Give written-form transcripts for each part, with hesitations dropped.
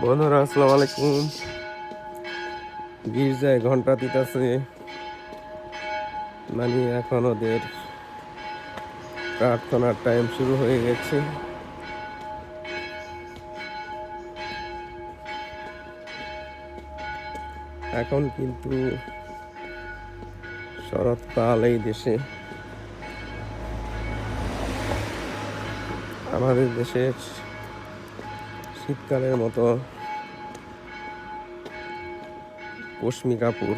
বন্ধুরা আসসালামু আলাইকুম। গির্জায় ঘন্টা দিতেছে, মানে এখন ওদের প্রার্থনার টাইম শুরু হয়ে গেছে। এখন কিন্তু শরৎকাল এই দেশে, আমাদের দেশের শীতকালের মতো পশমি কাপড়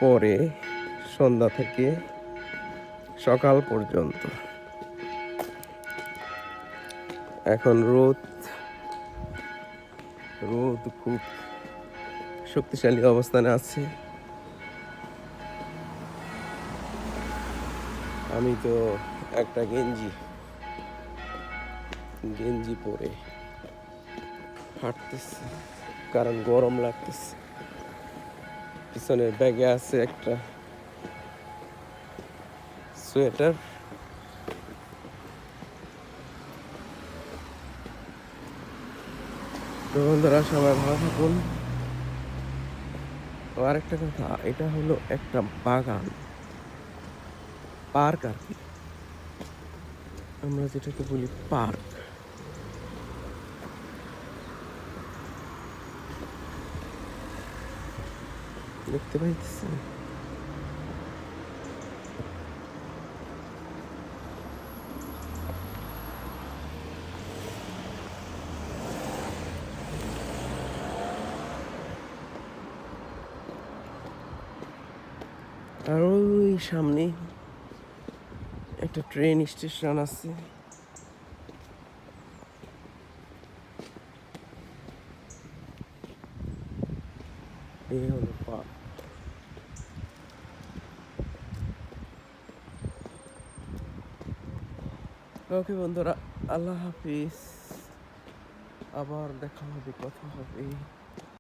পরে সন্ধ্যা থেকে সকাল পর্যন্ত। এখন রোদ রোদ খুব শক্তিশালী অবস্থানে আছে। আমি তো একটা গেঞ্জি পরে হাঁটতেছি, কারণ গরম লাগতেছে। পিছনের ব্যাগে আছে একটা সোয়েটার। তো বন্ধুরা সবাই ভালো থাকুন। আর একটা কথা, এটা হলো একটা বাগান, পার্ক আর কি, আমরা যেটাকে বলি পার্ক। দেখতে পাইতেছেন? আর ওই সামনে একটা ট্রেন স্টেশন আছে। এই হলো পার্ক। ওকে বন্ধুরা, আল্লাহ হাফিজ। আবার দেখা হবে, কথা হবে।